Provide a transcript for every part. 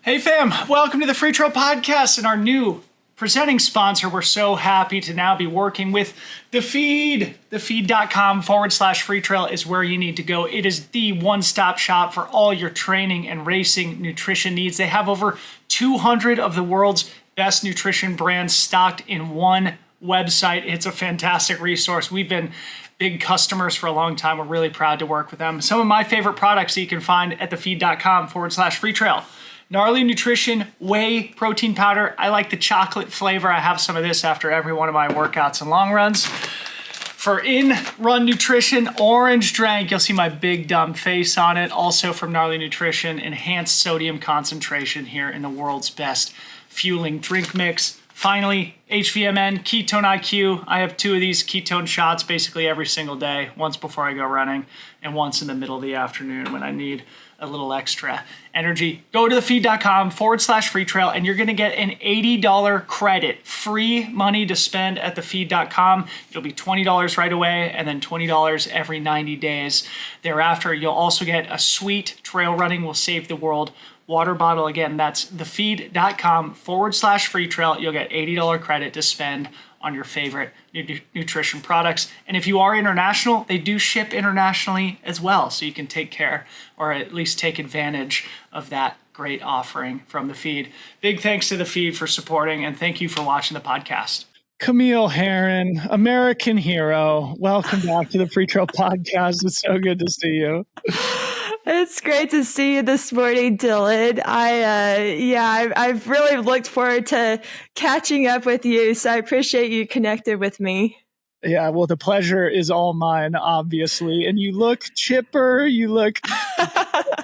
Hey fam, welcome to the Freetrail Podcast and our new presenting sponsor. We're so happy to now be working with The Feed. Thefeed.com/Freetrail is where you need to go. It is the one-stop shop for all your training and racing nutrition needs. They have over 200 of the world's best nutrition brands stocked in one website. It's a fantastic resource. We've been big customers for a long time. We're really proud to work with them. Some of my favorite products that you can find at thefeed.com/Freetrail. Gnarly Nutrition Whey Protein Powder. I like the chocolate flavor. I have some of this after every one of my workouts and long runs. For in-run nutrition, Orange Drank. You'll see my big dumb face on it. Also from Gnarly Nutrition, enhanced sodium concentration here in the world's best fueling drink mix. Finally, HVMN, Ketone IQ. I have 2 of these ketone shots basically every single day, once before I go running and once in the middle of the afternoon when I need a little extra energy. Go to thefeed.com/Freetrail and you're going to get an $80 credit, free money to spend at thefeed.com. It'll be $20 right away and then $20 every 90 days thereafter. You'll also get a sweet Trail Running Will Save the World water bottle. Again, that's thefeed.com/Freetrail. You'll get $80 credit to spend on your favorite nutrition products. And if you are international, they do ship internationally as well. So you can take care or at least take advantage of that great offering from The Feed. Big thanks to The Feed for supporting and thank you for watching the podcast. Camille Herron, American hero. Welcome back to the Freetrail Podcast. It's so good to see you. It's great to see you this morning, Dylan. I've really looked forward to catching up with you, so I appreciate you connected with me. Yeah, well, the pleasure is all mine, obviously. And you look chipper, you look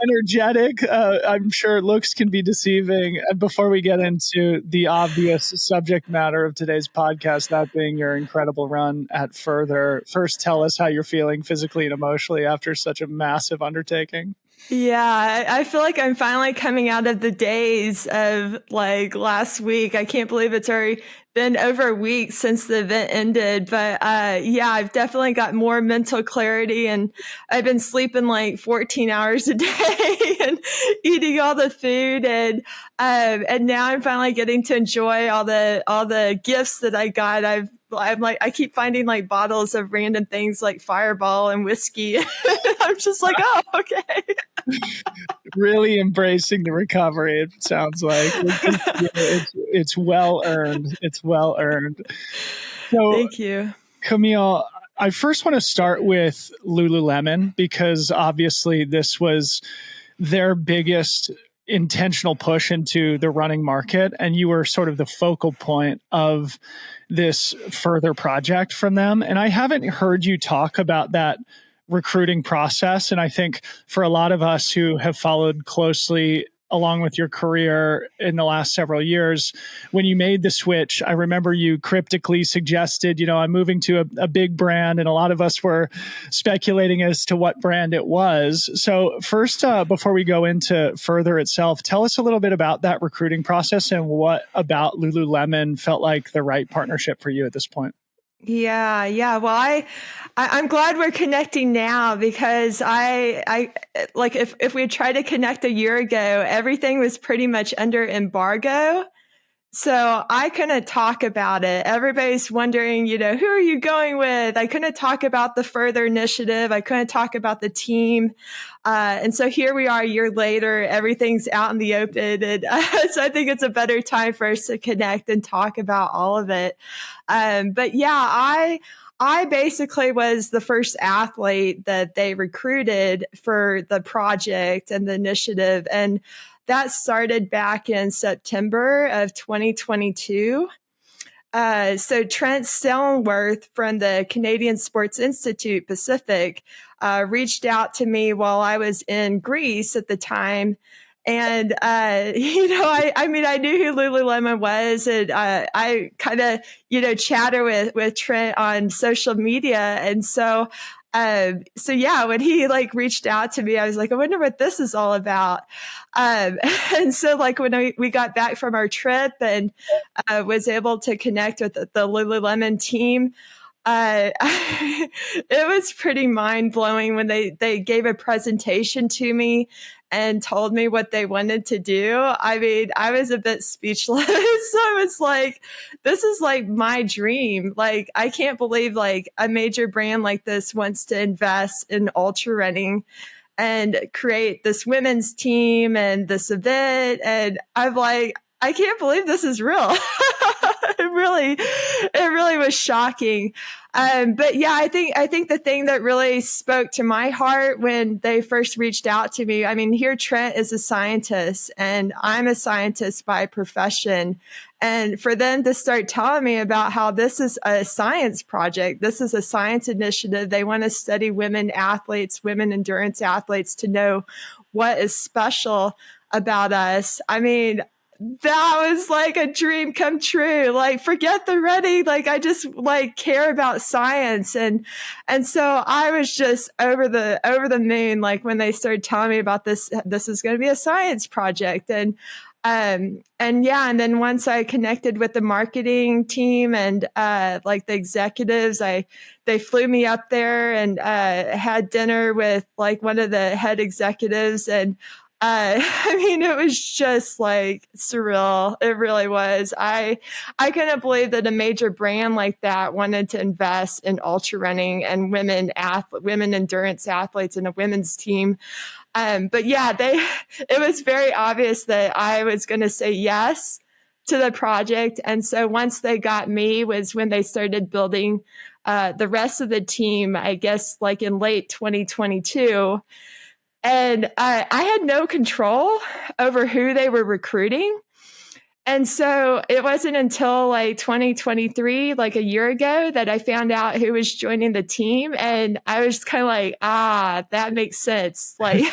energetic. I'm sure looks can be deceiving. And before we get into the obvious subject matter of today's podcast, that being your incredible run at Further, first tell us how you're feeling physically and emotionally after such a massive undertaking. Yeah, I feel like I'm finally coming out of the days of like last week. I can't believe it's already been over a week since the event ended. But I've definitely got more mental clarity and I've been sleeping like 14 hours a day and eating all the food. And now I'm finally getting to enjoy all the gifts that I got. I keep finding like bottles of random things like Fireball and whiskey. I'm just like, oh, okay. Really embracing the recovery, it sounds like. It's well earned. It's well earned. So, thank you. Camille, I first want to start with Lululemon because obviously this was their biggest intentional push into the running market, and you were sort of the focal point of this Further project from them. And I haven't heard you talk about that recruiting process. And I think for a lot of us who have followed closely along with your career in the last several years, when you made the switch, I remember you cryptically suggested, I'm moving to a big brand, and a lot of us were speculating as to what brand it was. So first, before we go into Further itself, tell us a little bit about that recruiting process and what about Lululemon felt like the right partnership for you at this point. Yeah. Well, I'm glad we're connecting now because I like if we had tried to connect a year ago, everything was pretty much under embargo. So I couldn't talk about it. Everybody's wondering, who are you going with? I couldn't talk about the Further initiative. I couldn't talk about the team. And so here we are a year later, everything's out in the open. And so I think it's a better time for us to connect and talk about all of it. I basically was the first athlete that they recruited for the project and the initiative. And that started back in September of 2022. So Trent Stellenworth from the Canadian Sports Institute Pacific reached out to me while I was in Greece at the time. And, I knew who Lululemon was, and I kind of, chatter with Trent on social media. And so when he reached out to me, I was like, I wonder what this is all about. And so when we got back from our trip and was able to connect with the Lululemon team, it was pretty mind blowing when they gave a presentation to me and told me what they wanted to do, I mean, I was a bit speechless. I was like, this is like my dream. Like, I can't believe like a major brand like this wants to invest in ultra running and create this women's team and this event. And I'm like, I can't believe this is real. It really was shocking. But yeah, I think the thing that really spoke to my heart when they first reached out to me, I mean, here Trent is a scientist and I'm a scientist by profession. And for them to start telling me about how this is a science project, this is a science initiative. They want to study women athletes, women endurance athletes to know what is special about us. I mean, that was like a dream come true. Like, forget the running. Like, I just like care about science. And so I was just over the moon. Like when they started telling me about this is going to be a science project. And yeah, and then once I connected with the marketing team and like the executives, they flew me up there and had dinner with like one of the head executives. And I mean, it was just like surreal. It really was. I couldn't believe that a major brand like that wanted to invest in ultra running and women endurance athletes and a women's team. But yeah, it was very obvious that I was going to say yes to the project. And so once they got me was when they started building the rest of the team, I guess like in late 2022. And I had no control over who they were recruiting. And so it wasn't until like 2023, like a year ago, that I found out who was joining the team. And I was kind of like, that makes sense. Like,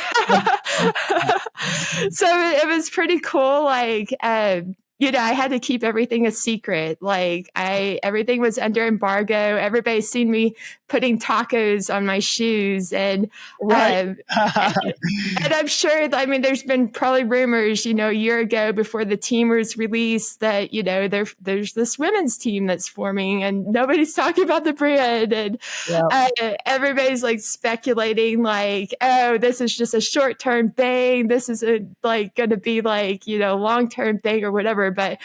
so it was pretty cool. Like, I had to keep everything a secret. Like everything was under embargo. Everybody's seen me putting tacos on my shoes and, Right. and I'm sure, I mean, there's been probably rumors, a year ago before the team was released that, there's this women's team that's forming and nobody's talking about the brand. And everybody's like speculating like, oh, this is just a short-term thing. This isn't like going to be like, long-term thing or whatever. But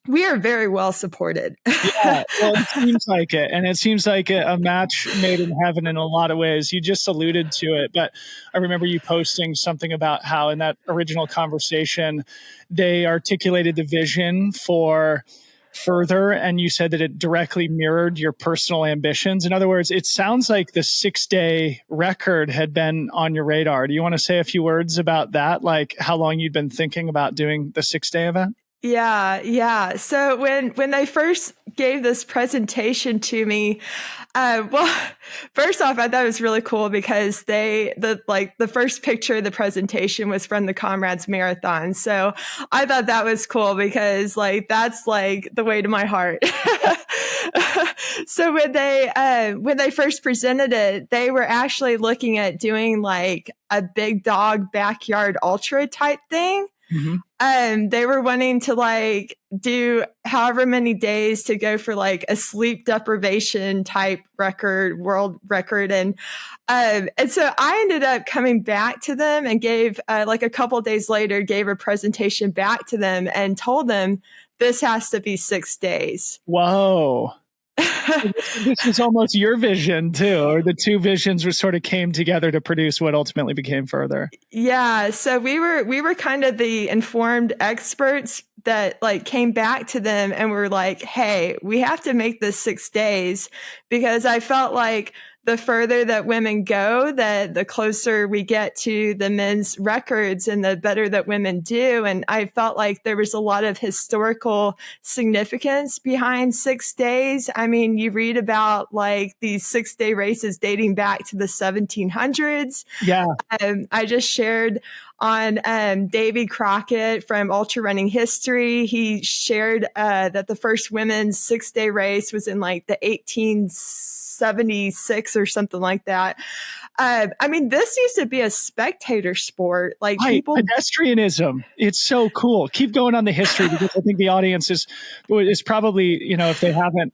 we are very well supported. Yeah, well, it seems like it. And it seems like a match made in heaven in a lot of ways. You just alluded to it, but I remember you posting something about how in that original conversation, they articulated the vision for further, and you said that it directly mirrored your personal ambitions. In other words, it sounds like the 6-day record had been on your radar. Do you want to say a few words about that? Like how long you'd been thinking about doing the 6-day event? Yeah. So when they first gave this presentation to me, first off, I thought it was really cool because the first picture of the presentation was from the Comrades Marathon. So I thought that was cool because like that's like the way to my heart. So when they first presented it, they were actually looking at doing like a big dog backyard ultra type thing. Mm-hmm. They were wanting to like do however many days to go for like a sleep deprivation type world record. And so I ended up coming back to them and gave like a couple of days later, gave a presentation back to them and told them this has to be 6 days. Whoa. This was almost your vision too, or the two visions were sort of came together to produce what ultimately became Further. Yeah. So we were kind of the informed experts that like came back to them and were like, hey, we have to make this 6 days because I felt like the further that women go, that the closer we get to the men's records and the better that women do. And I felt like there was a lot of historical significance behind 6 days. I mean, you read about like these 6-day races dating back to the 1700s. Yeah. I just shared on Davy Crockett from Ultra Running History. He shared that the first women's 6-day race was in like the 1876 or something like that. I mean, this used to be a spectator sport. Like people, pedestrianism. It's so cool. Keep going on the history because I think the audience is probably, if they haven't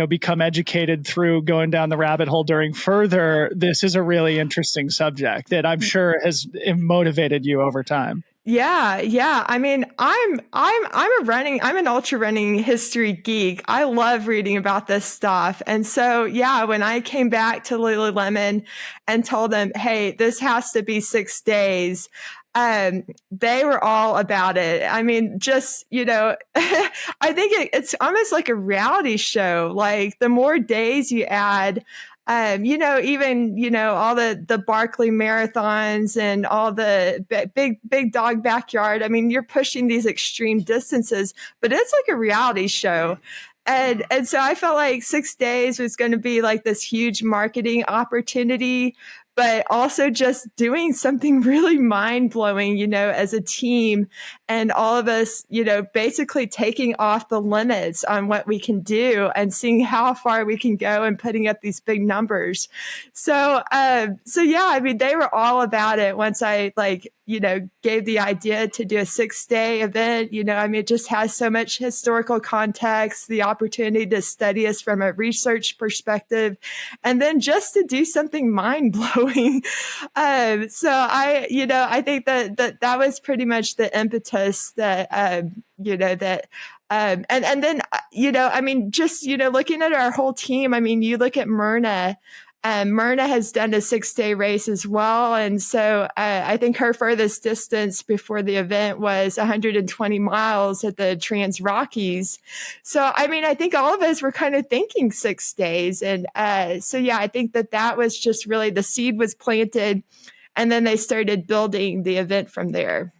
become educated through going down the rabbit hole during further, this is a really interesting subject that I'm sure has motivated you over time. Yeah. I mean, I'm an ultra running history geek. I love reading about this stuff. And so, yeah, when I came back to Lululemon and told them, hey, this has to be 6 days, they were all about it. I mean, just, I think it's almost like a reality show. Like the more days you add, even, all the Barkley marathons and all the big dog backyard. I mean, you're pushing these extreme distances, but it's like a reality show. And so I felt like 6 days was going to be like this huge marketing opportunity, but also just doing something really mind blowing, as a team, and all of us, basically taking off the limits on what we can do and seeing how far we can go and putting up these big numbers. So yeah, I mean, they were all about it once I gave the idea to do a 6-day event. I mean, it just has so much historical context, the opportunity to study us from a research perspective, and then just to do something mind blowing. So I think that was pretty much the impetus that, and then, I mean, just, looking at our whole team, I mean, you look at Myrna. Myrna has done a 6-day race as well. And so I think her furthest distance before the event was 120 miles at the Trans Rockies. So, I mean, I think all of us were kind of thinking 6 days. And so, yeah, I think that was just really the seed was planted, and then they started building the event from there.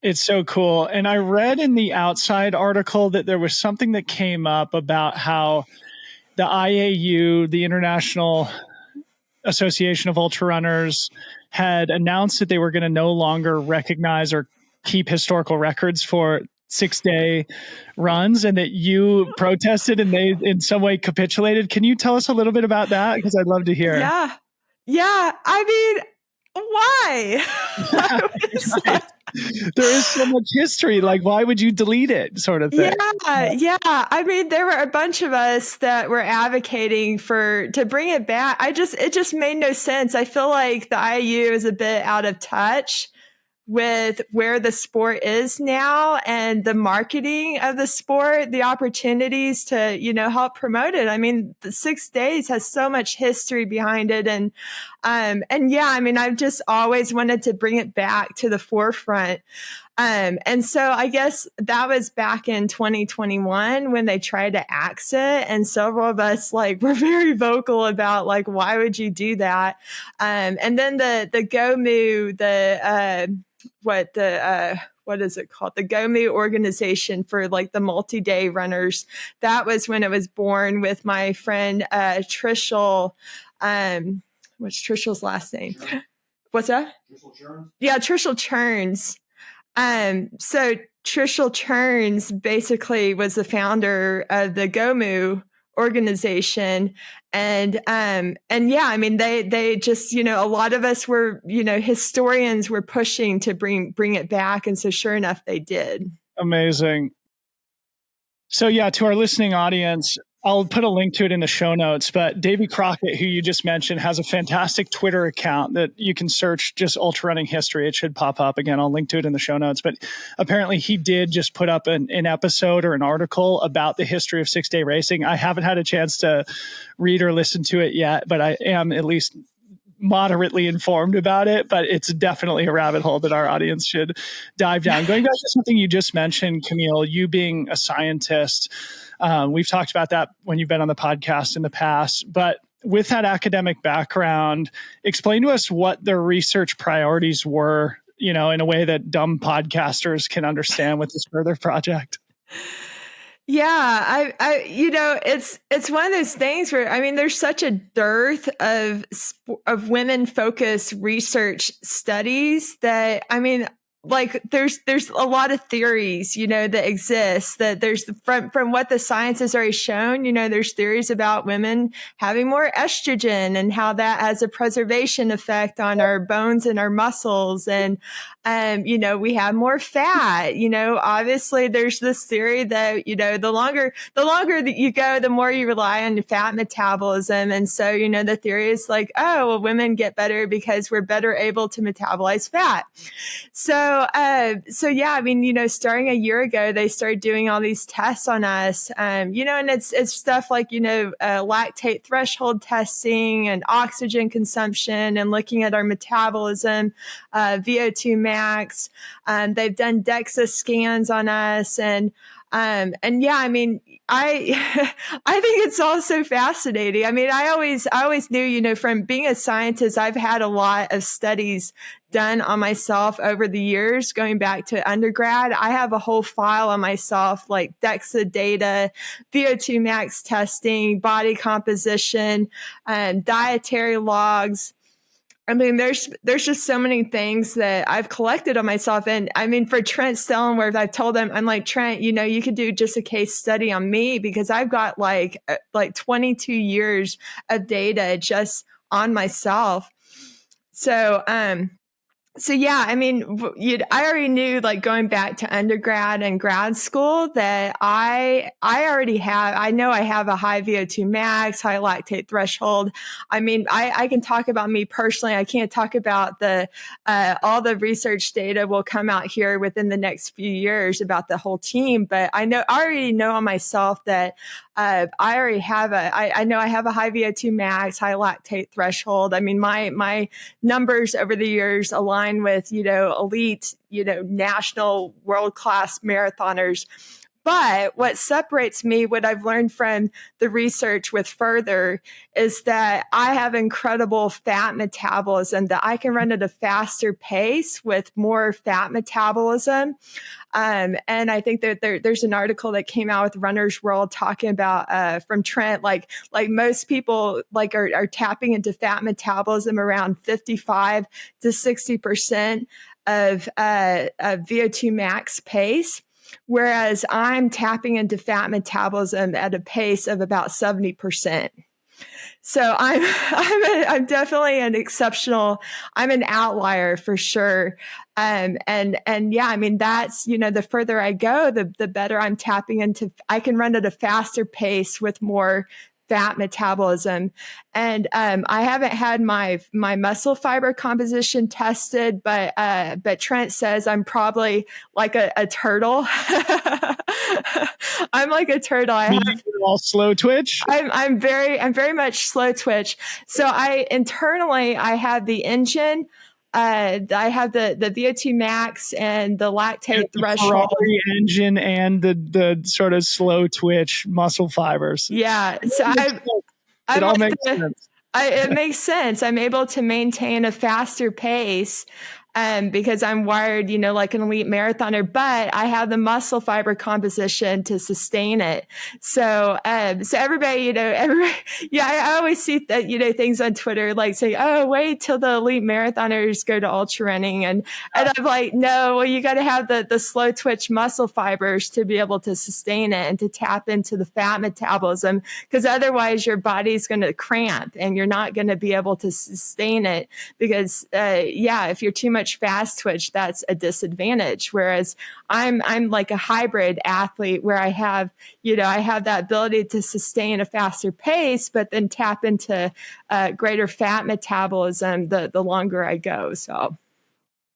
It's so cool. And I read in the Outside article that there was something that came up about how the IAU, the International Association of Ultra Runners, had announced that they were going to no longer recognize or keep historical records for 6-day runs, and that you protested and they in some way capitulated. Can you tell us a little bit about that? Because I'd love to hear. Yeah. I mean, why? Right. There is so much history. Like, why would you delete it, sort of thing? Yeah. I mean, there were a bunch of us that were advocating to bring it back. It just made no sense. I feel like the IU is a bit out of touch with where the sport is now and the marketing of the sport, the opportunities to, help promote it. I mean, the 6 days has so much history behind it. And yeah, I mean, I've just always wanted to bring it back to the forefront. And so I guess that was back in 2021 when they tried to axe it. And several of us were very vocal about why would you do that? And then the GOMU, what is it called? The GOMU organization for the multi-day runners. That was when it was born with my friend, Trishel. What's Trishel's last name? What's that? Trishel Churns? Yeah, Trishel Churns. So Trishel Churns basically was the founder of the GOMU organization. And yeah, I mean, they just, a lot of us were, historians were pushing to bring it back. And so sure enough, they did. Amazing. So yeah, to our listening audience, I'll put a link to it in the show notes, but Davy Crockett, who you just mentioned, has a fantastic Twitter account that you can search just ultra running history. It should pop up. Again, I'll link to it in the show notes, but apparently he did just put up an episode or an article about the history of 6-day racing. I haven't had a chance to read or listen to it yet, but I am at least moderately informed about it, but it's definitely a rabbit hole that our audience should dive down. Going back to something you just mentioned, Camille, you being a scientist, we've talked about that when you've been on the podcast in the past, but with that academic background, explain to us what the research priorities were, in a way that dumb podcasters can understand with this further project. Yeah, it's one of those things where, I mean, there's such a dearth of women focused research studies that, I mean, like there's a lot of theories, that exist, that there's from what the science has already shown, there's theories about women having more estrogen and how that has a preservation effect on our bones and our muscles. And, we have more fat, obviously there's this theory that, the longer that you go, the more you rely on fat metabolism. And so, the theory is like, oh, well, women get better because we're better able to metabolize fat. So yeah, I mean, starting a year ago, they started doing all these tests on us, and it's stuff like, lactate threshold testing and oxygen consumption and looking at our metabolism, VO2 max. They've done DEXA scans on us, and yeah, I mean, I I think it's all so fascinating. I mean, I always knew, from being a scientist, I've had a lot of studies done on myself over the years, going back to undergrad. I have a whole file on myself, like DEXA data, VO2 max testing, body composition, dietary logs. I mean, there's just so many things that I've collected on myself. And I mean, for Trent Stellenworth, I've told him, I'm like, Trent, you could do just a case study on me, because I've got like 22 years of data just on myself. So yeah, I mean, I already knew, like, going back to undergrad and grad school, that I know I have a high VO2 max, high lactate threshold. I mean, I can talk about me personally. I can't talk about all the research data will come out here within the next few years about the whole team. But I already know on myself that I know I have a high VO2 max, high lactate threshold. I mean, my numbers over the years align with, elite, national world-class marathoners. But what separates me, what I've learned from the research with Further, is that I have incredible fat metabolism, that I can run at a faster pace with more fat metabolism. And I think that there's an article that came out with Runner's World talking about, from Trent, like most people are tapping into fat metabolism around 55 to 60% of VO2 max pace. Whereas I'm tapping into fat metabolism at a pace of about 70%. So I'm definitely I'm an outlier for sure. And yeah, I mean, that's, the further I go, the better I'm tapping into, I can run at a faster pace with more fat metabolism. And I haven't had my muscle fiber composition tested, but Trent says I'm probably like a turtle. I'm like a turtle. You're all slow twitch. I'm very much slow twitch. So internally I have the engine. I have the VO2 max and the lactate threshold. Ferrari engine and the sort of slow twitch muscle fibers. Yeah. So it all makes sense. It makes sense. I'm able to maintain a faster pace because I'm wired, like an elite marathoner, but I have the muscle fiber composition to sustain it. So everybody, yeah, I always see that, things on Twitter, like say, oh, wait till the elite marathoners go to ultra running. And I'm like, no, well, you got to have the slow twitch muscle fibers to be able to sustain it and to tap into the fat metabolism, because otherwise your body's going to cramp and you're not going to be able to sustain it, because, if you're too much fast twitch, that's a disadvantage. Whereas I'm like a hybrid athlete where I have that ability to sustain a faster pace, but then tap into greater fat metabolism the longer I go. So.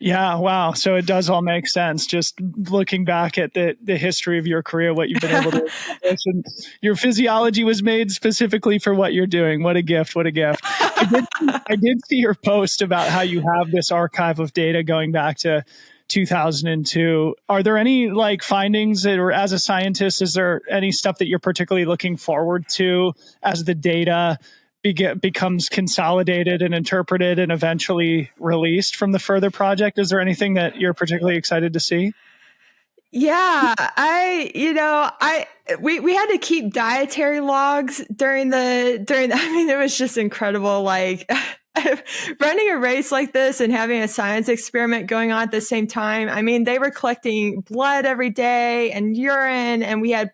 Yeah. Wow. So it does all make sense. Just looking back at the history of your career, what you've been able to accomplish, and your physiology was made specifically for what you're doing. What a gift. What a gift. I did see your post about how you have this archive of data going back to 2002. Are there any findings that, or as a scientist, is there any stuff that you're particularly looking forward to as the data becomes consolidated and interpreted and eventually released from the Further project? Is there anything that you're particularly excited to see? Yeah, we had to keep dietary logs during I mean, it was just incredible. Like, running a race like this and having a science experiment going on at the same time. I mean, they were collecting blood every day and urine, and we had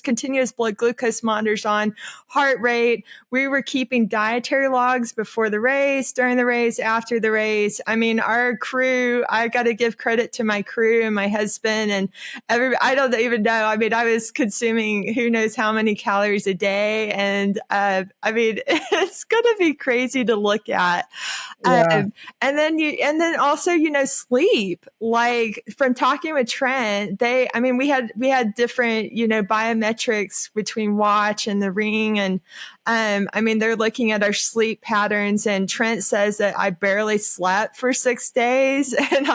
continuous blood glucose monitors on, heart rate. We were keeping dietary logs before the race, during the race, after the race. I mean, our crew, I got to give credit to my crew and my husband and I don't even know. I mean, I was consuming who knows how many calories a day. And I mean, it's going to be crazy to look at. Yeah. And then also, sleep, like from talking with Trent, we had different, biometrics between watch and the ring. And they're looking at our sleep patterns, and Trent says that I barely slept for 6 days. And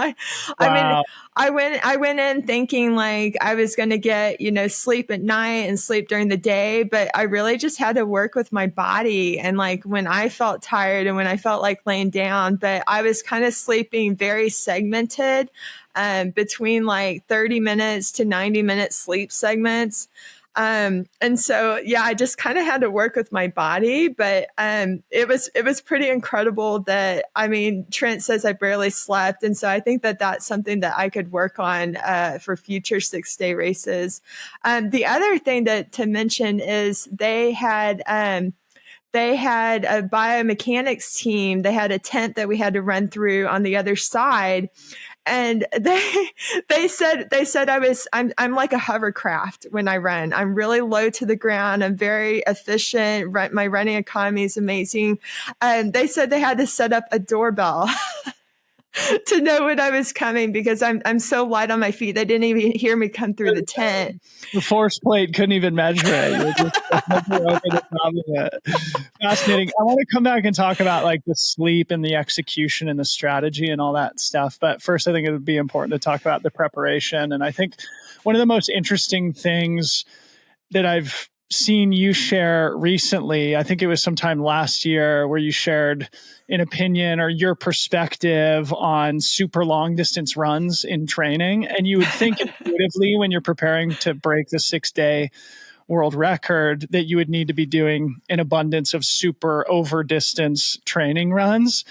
Wow. I went in thinking like I was going to get, sleep at night and sleep during the day, but I really just had to work with my body. And like when I felt tired and when I felt like laying down, but I was kind of sleeping very segmented, between like 30 minutes to 90-minute sleep segments. And so, yeah, I just kind of had to work with my body, but, it was pretty incredible that, Trent says I barely slept. And so I think that that's something that I could work on, for future 6-day races. The other thing to mention is they had a biomechanics team. They had a tent that we had to run through on the other side. And they said I'm like a hovercraft when I run. I'm really low to the ground. I'm very efficient. My running economy is amazing. They said they had to set up a doorbell to know when I was coming because I'm so light on my feet. They didn't even hear me come through the tent. The force plate couldn't even measure it. You were just over the top of it. Fascinating. I want to come back and talk about like the sleep and the execution and the strategy and all that stuff. But first, I think it would be important to talk about the preparation. And I think one of the most interesting things that I've seen you share recently, I think it was sometime last year, where you shared an opinion or your perspective on super long distance runs in training. And you would think intuitively when you're preparing to break the 6-day world record that you would need to be doing an abundance of super over distance training runs.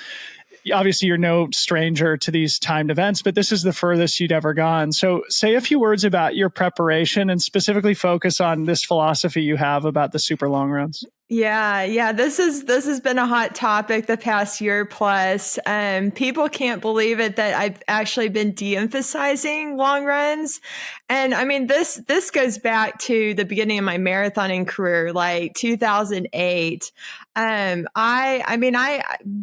Obviously, you're no stranger to these timed events, but this is the furthest you'd ever gone. So say a few words about your preparation and specifically focus on this philosophy you have about the super long runs. Yeah. This has been a hot topic the past year plus. People can't believe it that I've actually been de-emphasizing long runs. And this goes back to the beginning of my marathoning career, like 2008. I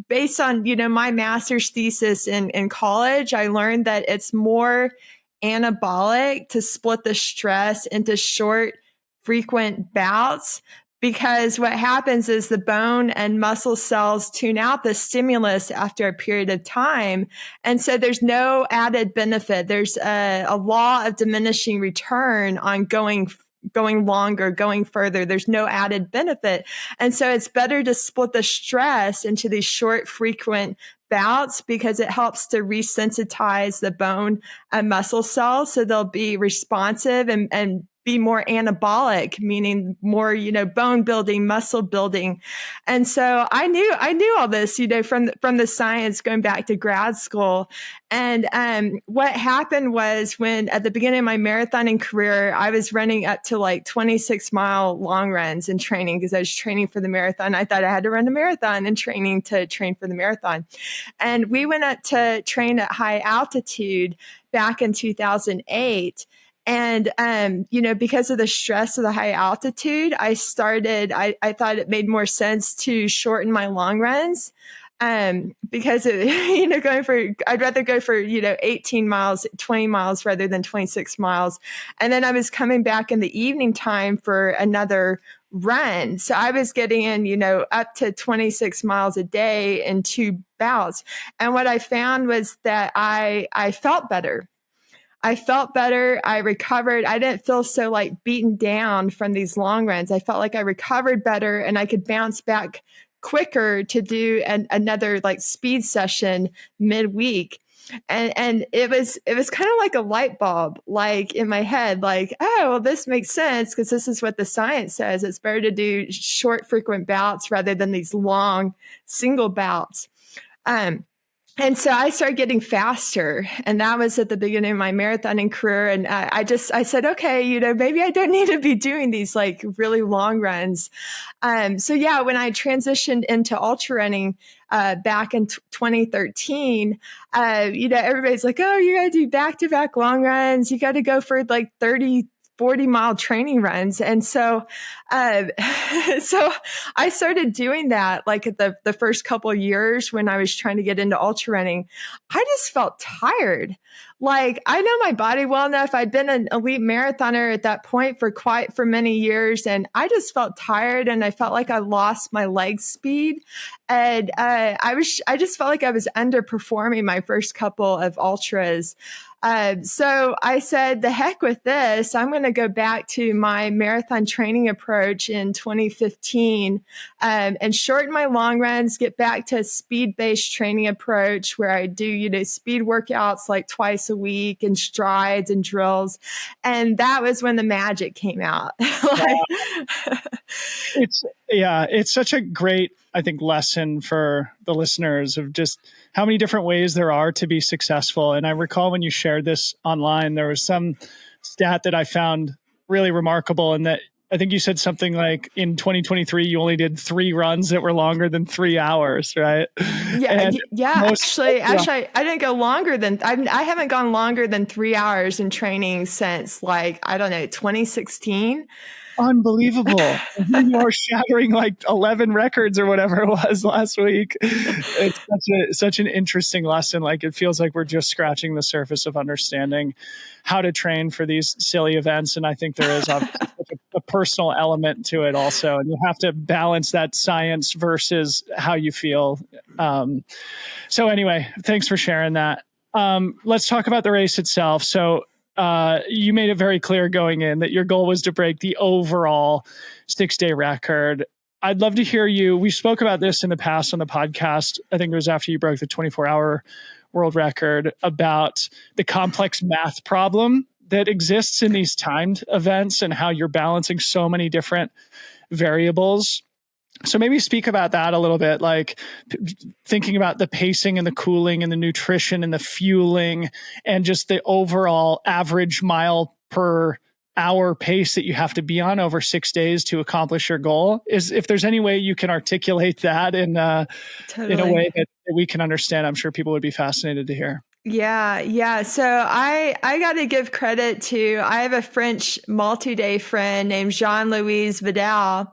based on, my master's thesis in college, I learned that it's more anabolic to split the stress into short, frequent bouts. Because what happens is the bone and muscle cells tune out the stimulus after a period of time. And so there's no added benefit. There's a law of diminishing return on going longer, going further. There's no added benefit. And so it's better to split the stress into these short, frequent bouts because it helps to resensitize the bone and muscle cells so they'll be responsive and be more anabolic, meaning more, bone building, muscle building. And so I knew all this, from the science going back to grad school. And what happened was when at the beginning of my marathoning career, I was running up to like 26-mile long runs in training because I was training for the marathon. I thought I had to run a marathon and training to train for the marathon. And we went up to train at high altitude back in 2008. And, because of the stress of the high altitude, I thought it made more sense to shorten my long runs. Because I'd rather go for, 18 miles, 20 miles rather than 26 miles. And then I was coming back in the evening time for another run. So I was getting in, up to 26 miles a day in 2 bouts. And what I found was that I felt better. I recovered. I didn't feel so like beaten down from these long runs. I felt like I recovered better and I could bounce back quicker to do another like speed session midweek. And it was kind of like a light bulb, like in my head, like, oh, well, this makes sense because this is what the science says. It's better to do short, frequent bouts rather than these long single bouts. And so I started getting faster, and that was at the beginning of my marathoning career. And I said, okay, maybe I don't need to be doing these like really long runs. So yeah, when I transitioned into ultra running back in 2013, everybody's like, oh, you got to do back-to-back long runs. You got to go for like 30, 40-mile training runs. And so so I started doing that like at the first couple of years when I was trying to get into ultra running. I just felt tired. Like, I know my body well enough. I'd been an elite marathoner at that point for many years, and I just felt tired, and I felt like I lost my leg speed. And I just felt like I was underperforming my first couple of ultras. So I said, the heck with this. I'm going to go back to my marathon training approach in 2015 and shorten my long runs, get back to a speed-based training approach where I do, speed workouts like twice a week and strides and drills. And that was when the magic came out. It's such a great, I think, lesson for the listeners of just how many different ways there are to be successful. And I recall when you shared this online, there was some stat that I found really remarkable, and that I think you said something like in 2023, you only did 3 runs that were longer than 3 hours, right? Yeah. Actually, I didn't go longer than, I haven't gone longer than 3 hours in training since, like, I don't know, 2016. Unbelievable. You are shattering like 11 records or whatever it was last week. It's such an interesting lesson. Like, it feels like we're just scratching the surface of understanding how to train for these silly events. And I think there is obviously a personal element to it also. And you have to balance that science versus how you feel. So anyway, thanks for sharing that. Let's talk about the race itself. So you made it very clear going in that your goal was to break the overall 6-day record. I'd love to hear you. We spoke about this in the past on the podcast. I think it was after you broke the 24-hour world record, about the complex math problem that exists in these timed events and how you're balancing so many different variables. So maybe speak about that a little bit, like thinking about the pacing and the cooling and the nutrition and the fueling and just the overall average mile per hour pace that you have to be on over 6 days to accomplish your goal. Is if there's any way you can articulate that in a way that we can understand, I'm sure people would be fascinated to hear. Yeah. So I got to give credit to, I have a French multi-day friend named Jean-Louis Vidal,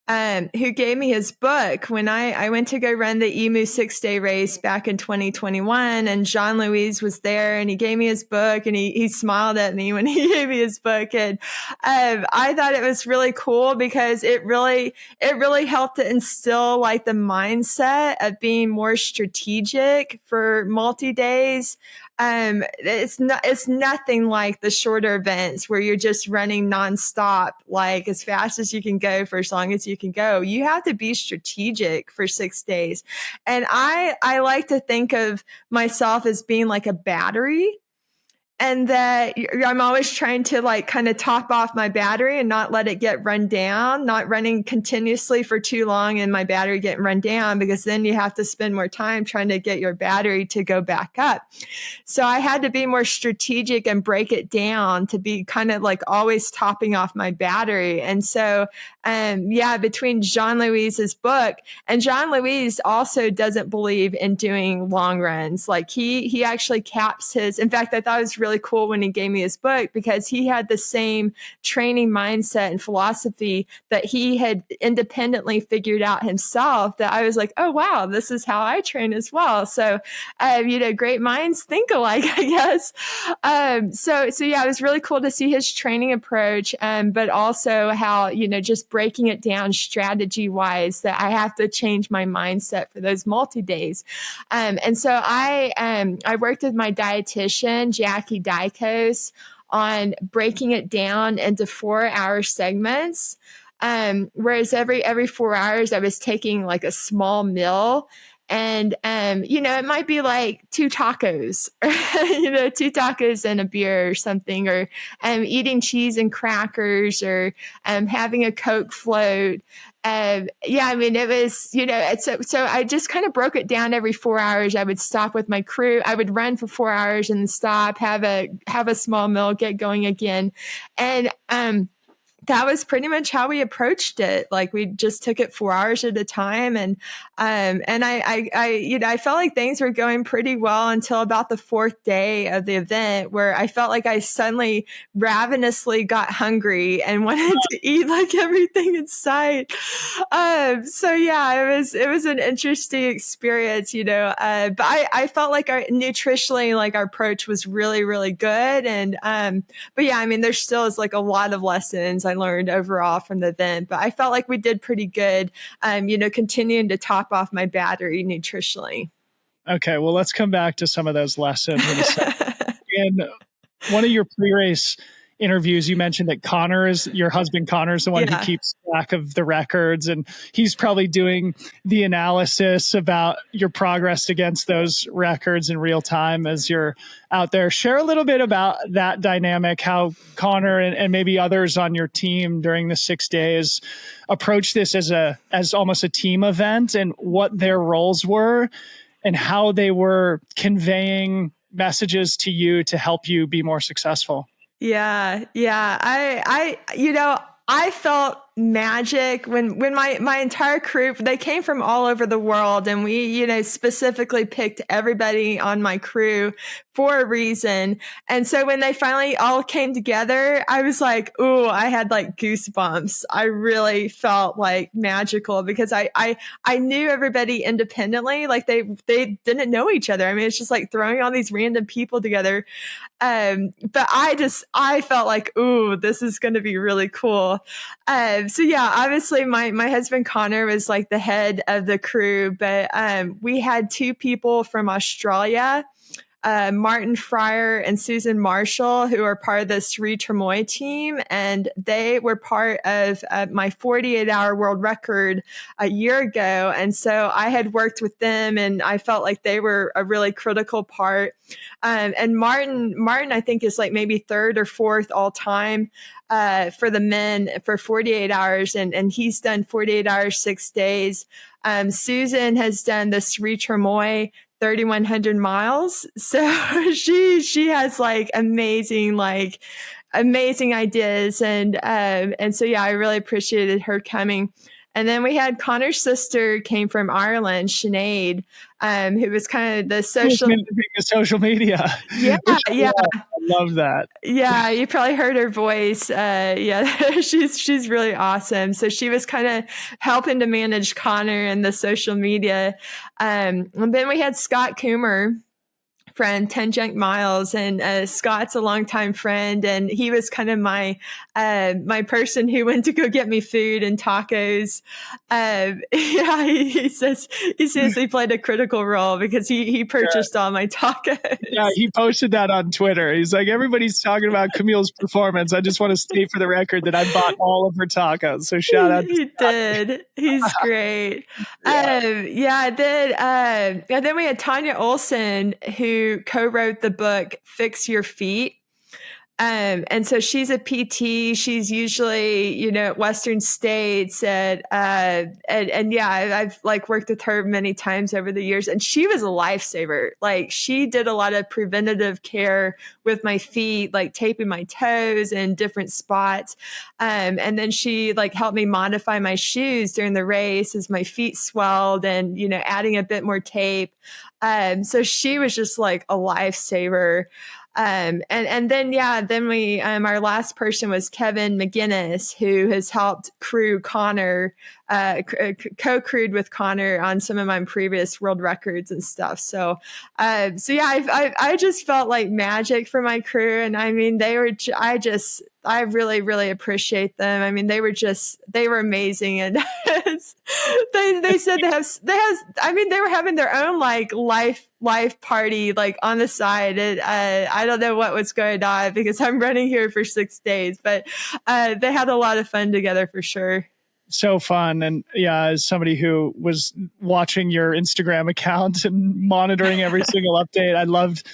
who gave me his book when I went to go run the EMU 6-day race back in 2021. And Jean-Louis was there, and he gave me his book, and he smiled at me when he gave me his book. And I thought it was really cool because it really helped to instill like the mindset of being more strategic for multi-days. It's nothing like the shorter events where you're just running nonstop, like as fast as you can go for as long as you can go. You have to be strategic for 6 days. And I like to think of myself as being like a battery, and that I'm always trying to like kind of top off my battery and not let it get run down, not running continuously for too long and my battery getting run down, because then you have to spend more time trying to get your battery to go back up. So I had to be more strategic and break it down to be kind of like always topping off my battery. And so, between Jean-Louis's book, and Jean-Louis also doesn't believe in doing long runs. Like he actually caps his, in fact, I thought it was really cool when he gave me his book, because he had the same training mindset and philosophy that he had independently figured out himself, that I was like, oh, wow, this is how I train as well. So, great minds think alike, I guess. So yeah, it was really cool to see his training approach, but also how, just breaking it down strategy wise, that I have to change my mindset for those multi-days. And so I worked with my dietitian, Jackie Dykos, on breaking it down into 4-hour segments. Whereas every 4 hours I was taking like a small meal. And, it might be like 2 tacos, or, 2 tacos and a beer or something, or eating cheese and crackers, or having a Coke float. It was, so I just kind of broke it down. Every 4 hours, I would stop with my crew. I would run for 4 hours and then stop, have a small meal, get going again. And, that was pretty much how we approached it. Like, we just took it 4 hours at a time. And I felt like things were going pretty well until about the 4th day of the event, where I felt like I suddenly ravenously got hungry and wanted to eat like everything in sight. So yeah, it was an interesting experience, but I felt like nutritionally, like our approach was really, really good. And, but yeah, there still is like a lot of lessons I learned overall from the event, but I felt like we did pretty good, continuing to top off my battery nutritionally. Okay, well, let's come back to some of those lessons in a second. In one of your pre-race interviews, you mentioned that your husband Connor is the one who keeps track of the records, and he's probably doing the analysis about your progress against those records in real time as you're out there. Share a little bit about that dynamic, how Connor and maybe others on your team during the 6 days approach this as almost a team event, and what their roles were and how they were conveying messages to you to help you be more successful. Yeah. I felt magic when my entire crew, they came from all over the world, and we, specifically picked everybody on my crew for a reason. And so when they finally all came together, I was like, ooh, I had like goosebumps. I really felt like magical, because I knew everybody independently. Like, they didn't know each other. It's just like throwing all these random people together. But I felt like, ooh, this is going to be really cool. So yeah, obviously my husband Connor was like the head of the crew, but we had 2 people from Australia, Martin Fryer and Susan Marshall, who are part of the Sri Tremoy team. And they were part of my 48-hour world record a year ago. And so I had worked with them, and I felt like they were a really critical part. And Martin, I think, is like maybe 3rd or 4th all time for the men for 48 hours. And he's done 48 hours, 6 days. Susan has done the Sri Tremoy 3,100 miles. So she has like amazing ideas. And so, yeah, I really appreciated her coming. And then we had Connor's sister came from Ireland, Sinead, who was kind of the social media. Yeah. I love that. Yeah, you probably heard her voice. She's really awesome. So she was kind of helping to manage Connor and the social media. And then we had Scott Coomer from 10 Junk Miles, and Scott's a longtime friend, and he was kind of my person who went to go get me food and tacos. He says he played a critical role because he purchased all my tacos. Yeah, he posted that on Twitter. He's like, everybody's talking about Camille's performance. I just want to state for the record that I bought all of her tacos. So shout out. He did. He's great. And then we had Tanya Olson, who co-wrote the book Fix Your Feet. And so she's a PT. She's usually, at Western States, and I've like worked with her many times over the years, and she was a lifesaver. Like, she did a lot of preventative care with my feet, like taping my toes in different spots. And then she like helped me modify my shoes during the race as my feet swelled, and, adding a bit more tape. So she was just like a lifesaver. And then we, our last person was Kevin McGinnis, who has helped crew Connor, co-crewed with Connor on some of my previous world records and stuff. So I just felt like magic for my crew. And I really, really appreciate them. They were amazing. And they said they were having their own like life party like on the side. And I don't know what was going on because I'm running here for 6 days, but they had a lot of fun together for sure. So fun. And yeah, as somebody who was watching your Instagram account and monitoring every single update, I loved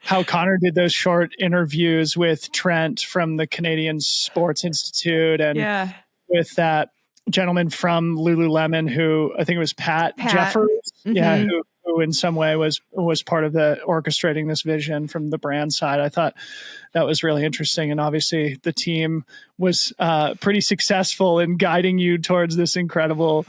how Connor did those short interviews with Trent from the Canadian Sports Institute and with that gentleman from Lululemon who I think it was Pat. Jeffers. Mm-hmm. Yeah. Who in some way was part of the orchestrating this vision from the brand side. I thought that was really interesting. And obviously the team was pretty successful in guiding you towards this incredible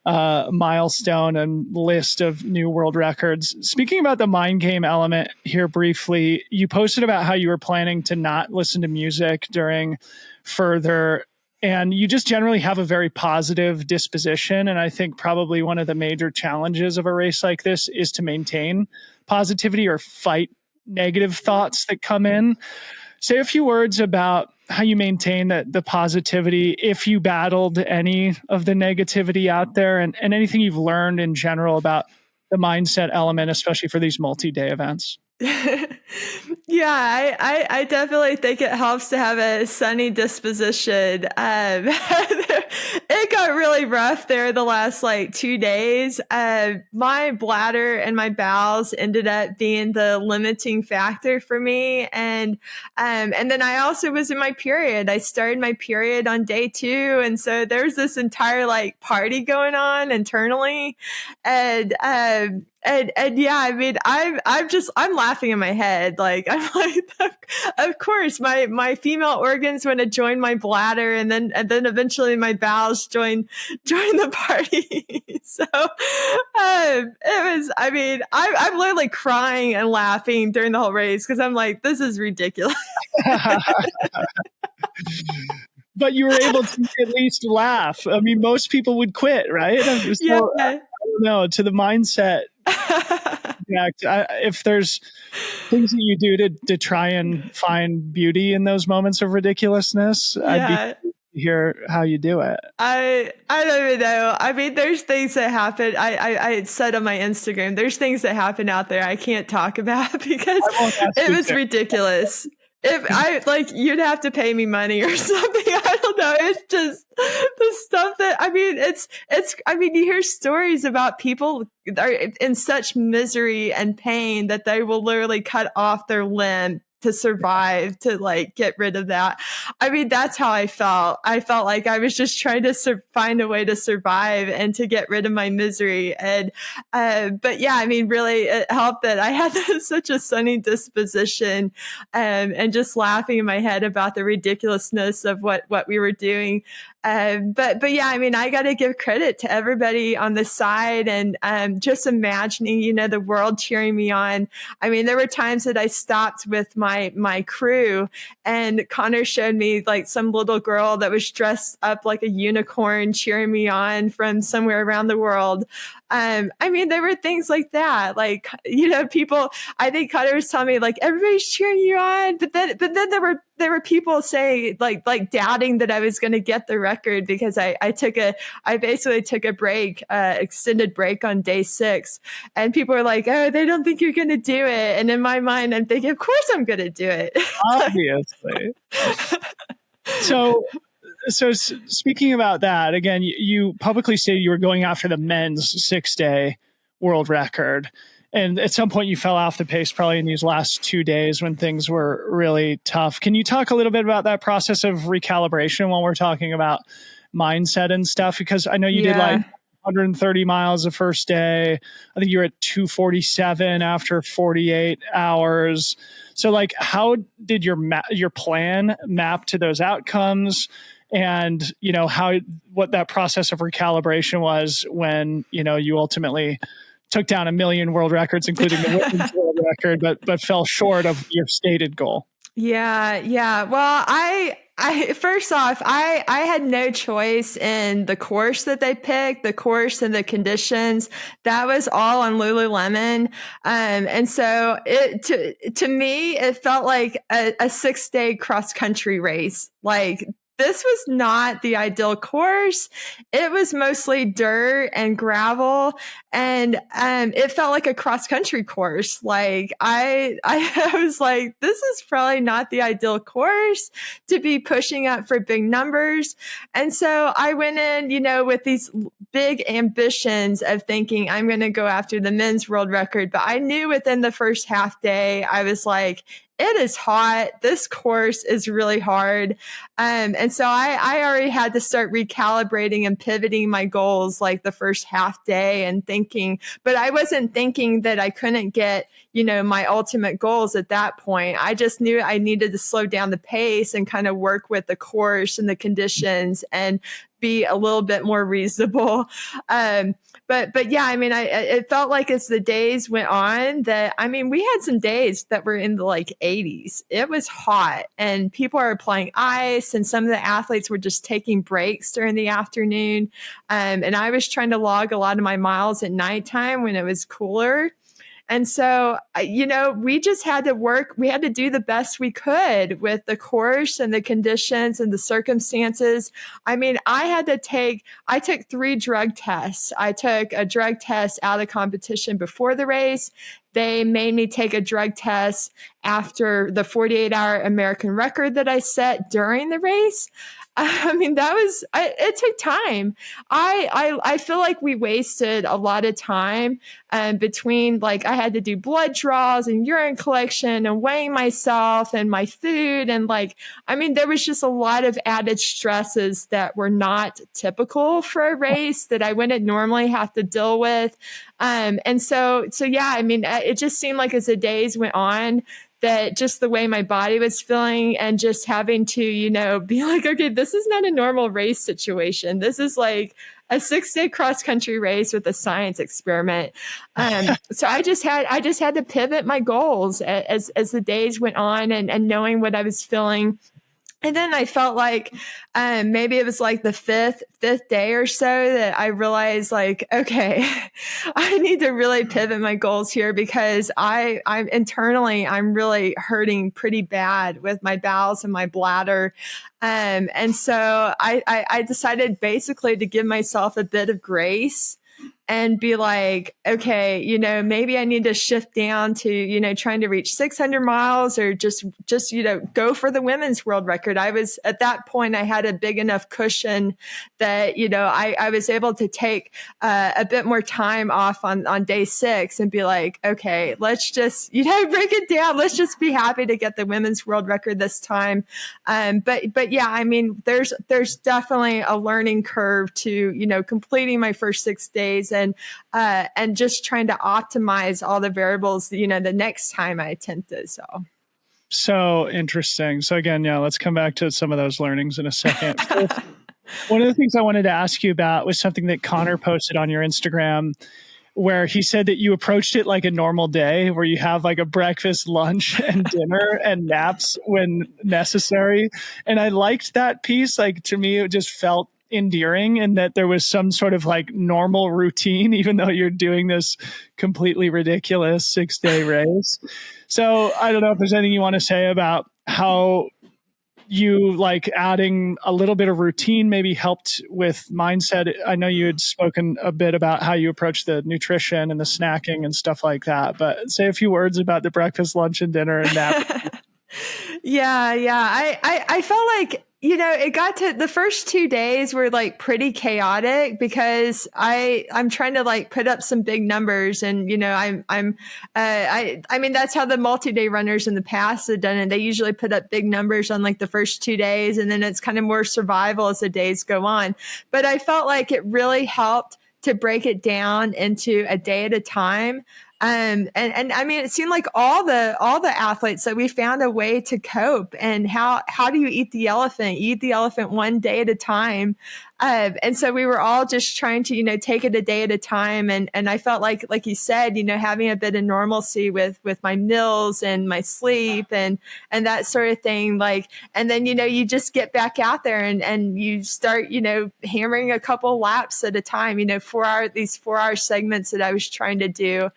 milestone and list of new world records. Speaking about the mind game element here briefly, you posted about how you were planning to not listen to music during further, and you just generally have a very positive disposition. And I think probably one of the major challenges of a race like this is to maintain positivity or fight negative thoughts that come in. Say a few words about how you maintain the positivity, if you battled any of the negativity out there, and anything you've learned in general about the mindset element, especially for these multi-day events. Yeah, I definitely think it helps to have a sunny disposition. It got really rough there the last 2 days. My bladder and my bowels ended up being the limiting factor for me. And then I also was in my period. I started my period on day 2. And so there was this entire party going on internally. And yeah, I mean, I'm laughing in my head. I'm like, of course, my female organs want to join my bladder, and then eventually my bowels join the party. So it was. I mean, I'm literally crying and laughing during the whole race because I'm like, this is ridiculous. But you were able to at least laugh. I mean, most people would quit, right? So, I don't know, to the mindset. If there's things that you do to try and find beauty in those moments of ridiculousness, I'd be curious to hear how you do it. I don't even know. I mean, there's things that happen. I said on my Instagram, there's things that happen out there I can't talk about because it was ridiculous. If you'd have to pay me money or something. I don't know. It's just the stuff that, I mean, you hear stories about people are in such misery and pain that they will literally cut off their limb to survive, to get rid of that. I mean, that's how I felt. I felt like I was just trying to find a way to survive and to get rid of my misery. And, but yeah, I mean, really it helped that I had such a sunny disposition, and just laughing in my head about the ridiculousness of what we were doing. But yeah, I mean, I got to give credit to everybody on the side, and just imagining, the world cheering me on. I mean, there were times that I stopped with my crew, and Connor showed me some little girl that was dressed up like a unicorn cheering me on from somewhere around the world. I mean, there were things like that, people. I think Connor was telling me everybody's cheering you on, but then there were people saying doubting that I was going to get the record because I basically took a break, extended break on day 6, and people were like, oh, they don't think you're going to do it. And in my mind, I'm thinking, of course I'm going to do it. Obviously. So speaking about that, again, you publicly stated you were going after the men's 6-day world record. And at some point you fell off the pace probably in these last 2 days when things were really tough. Can you talk a little bit about that process of recalibration when we're talking about mindset and stuff? Because I know you did 130 miles the first day. I think you were at 247 after 48 hours. So how did your plan map to those outcomes? And, what that process of recalibration was when, you ultimately took down 1 million world records, including the women's world record, but fell short of your stated goal. Yeah. Well, I first off, I had no choice in the course that they picked, the course and the conditions. That was all on Lululemon. And so to me, it felt like a 6-day cross country race. this was not the ideal course. It was mostly dirt and gravel, and it felt like a cross country course. Like I was like, this is probably not the ideal course to be pushing up for big numbers. And so I went in, with these big ambitions of thinking I'm going to go after the men's world record. But I knew within the first half day, I was like, it is hot. This course is really hard. And so I already had to start recalibrating and pivoting my goals like the first half day and thinking, but I wasn't thinking that I couldn't get, my ultimate goals at that point. I just knew I needed to slow down the pace and kind of work with the course and the conditions and be a little bit more reasonable. But yeah, it felt like as the days went on that, we had some days that were in the like 80s. It was hot and people are applying ice and some of the athletes were just taking breaks during the afternoon. And I was trying to log a lot of my miles at nighttime when it was cooler. And so, we just had to work. We had to do the best we could with the course and the conditions and the circumstances. I took 3 drug tests. I took a drug test out of competition before the race. They made me take a drug test after the 48-hour American record that I set during the race. It took time. I feel like we wasted a lot of time between like I had to do blood draws and urine collection and weighing myself and my food. And there was just a lot of added stresses that were not typical for a race that I wouldn't normally have to deal with. It just seemed like as the days went on, that just the way my body was feeling and just having to, be like, okay, this is not a normal race situation. This is like a 6-day cross country race with a science experiment. So I just had to pivot my goals as the days went on and knowing what I was feeling. And then I felt like maybe it was like the fifth day or so that I realized like, okay, I need to really pivot my goals here because I'm internally, I'm really hurting pretty bad with my bowels and my bladder. And so I decided basically to give myself a bit of grace and be like, okay, maybe I need to shift down to, trying to reach 600 miles or just, go for the women's world record. I was at that point, I had a big enough cushion that, I was able to take a bit more time off on day 6 and be like, okay, let's just, break it down. Let's just be happy to get the women's world record this time. But yeah, there's definitely a learning curve to, completing my first 6 days and just trying to optimize all the variables, the next time I attempt it. So interesting. So again, let's come back to some of those learnings in a second. One of the things I wanted to ask you about was something that Connor posted on your Instagram, where he said that you approached it like a normal day, where you have like a breakfast, lunch, and dinner and naps when necessary. And I liked that piece. Like, to me, it just felt endearing and that there was some sort of like normal routine, even though you're doing this completely ridiculous 6-day race. So I don't know if there's anything you want to say about how you like adding a little bit of routine maybe helped with mindset. I know you had spoken a bit about how you approach the nutrition and the snacking and stuff like that, but say a few words about the breakfast, lunch, and dinner and nap. Yeah. I felt like, it got to the first 2 days were like pretty chaotic because I'm trying to like put up some big numbers and, that's how the multi-day runners in the past have done it. They usually put up big numbers on like the first 2 days and then it's kind of more survival as the days go on. But I felt like it really helped to break it down into a day at a time. It seemed like all the athletes that we found a way to cope. And how do you eat the elephant? You eat the elephant one day at a time. And so we were all just trying to, take it a day at a time. And I felt like you said, having a bit of normalcy with my meals and my sleep and that sort of thing. And then, you just get back out there and you start, hammering a couple laps at a time, these 4-hour segments that I was trying to do.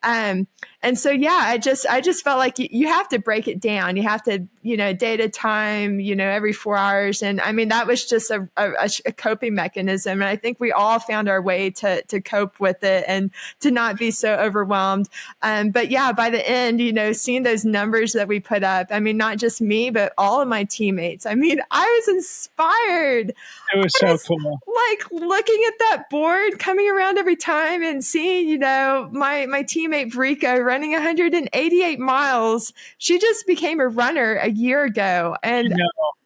And And so, yeah, I just felt like you have to break it down. You have to, day at a time, every 4 hours. And I mean, that was just a coping mechanism. And I think we all found our way to cope with it and to not be so overwhelmed. But yeah, by the end, seeing those numbers that we put up, I mean, not just me, but all of my teammates. I mean, I was inspired. It was so cool. Like looking at that board coming around every time and seeing, my teammate Vrica running 188 miles. She just became a runner a year ago. And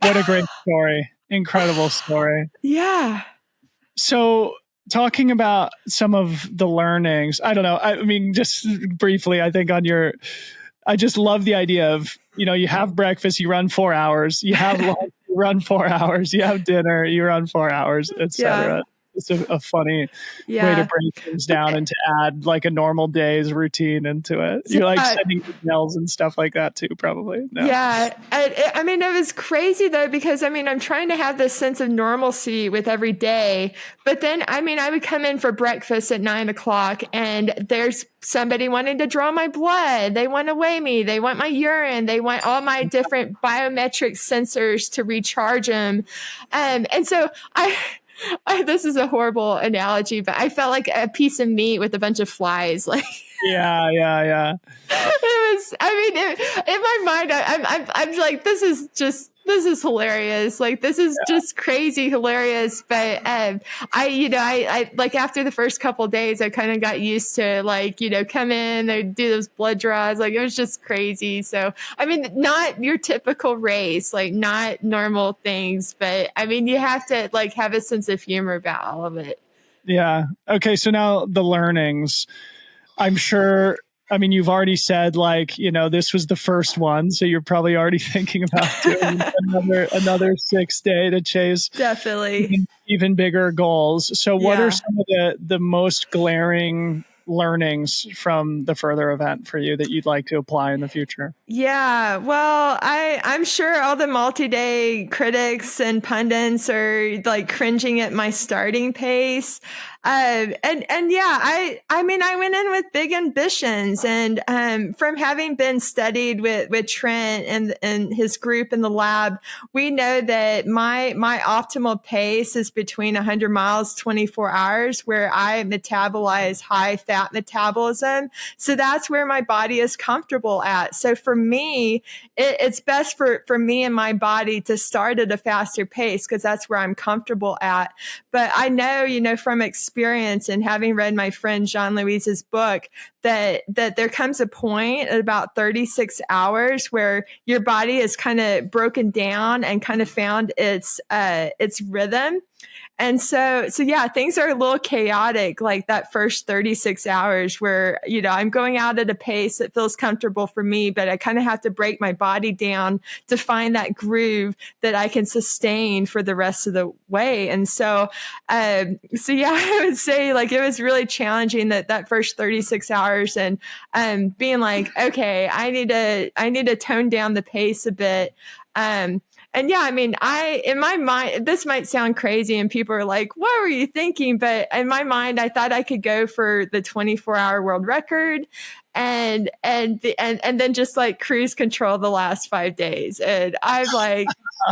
what a great story. Incredible story. Yeah. So talking about some of the learnings, I don't know. I mean, just briefly, I think I just love the idea of, you have breakfast, you run 4 hours, you have lunch, you run 4 hours, you have dinner, you run 4 hours, etc. It's a funny way to break things down and to add like a normal day's routine into it. You're like sending emails and stuff like that too, probably. No. Yeah. I mean, it was crazy though, because I mean, I'm trying to have this sense of normalcy with every day. But then, I mean, I would come in for breakfast at 9:00 and there's somebody wanting to draw my blood. They want to weigh me. They want my urine. They want all my different biometric sensors to recharge them. And so this is a horrible analogy, but I felt like a piece of meat with a bunch of flies. Like, yeah. It was. I mean, in my mind, I'm like, this is hilarious. Like, this is just crazy hilarious. But I like after the first couple of days, I kind of got used to like, come in, they do those blood draws. Like, it was just crazy. So, I mean, not your typical race, like not normal things, but I mean, you have to like have a sense of humor about all of it. Yeah. Okay. So now the learnings, I'm sure. I mean, you've already said like, this was the first one. So you're probably already thinking about doing another 6 day to chase definitely even bigger goals. So what are some of the most glaring learnings from the further event for you that you'd like to apply in the future? Yeah, well, I'm sure all the multi-day critics and pundits are like cringing at my starting pace. And yeah, I mean, I went in with big ambitions, and from having been studied with Trent and his group in the lab, we know that my optimal pace is between 100 miles, 24 hours, where I metabolize high fat metabolism. So that's where my body is comfortable at. So for me, it's best for me and my body to start at a faster pace because that's where I'm comfortable at. But I know, from experience and having read my friend Jean-Louise's book, that there comes a point at about 36 hours where your body is kind of broken down and kind of found its rhythm. And so yeah, things are a little chaotic, like that first 36 hours where, I'm going out at a pace that feels comfortable for me, but I kind of have to break my body down to find that groove that I can sustain for the rest of the way. And so yeah, I would say like it was really challenging that first 36 hours and being like, okay, I need to tone down the pace a bit. And yeah, I mean, in my mind, this might sound crazy and people are like, what were you thinking? But in my mind, I thought I could go for the 24-hour world record and then just like cruise control the last 5 days. And I'm like,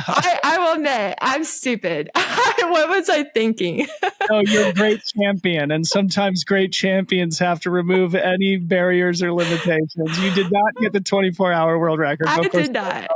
I will admit, I'm stupid. What was I thinking? Oh, you're a great champion. And sometimes great champions have to remove any barriers or limitations. You did not get the 24-hour world record. I did not.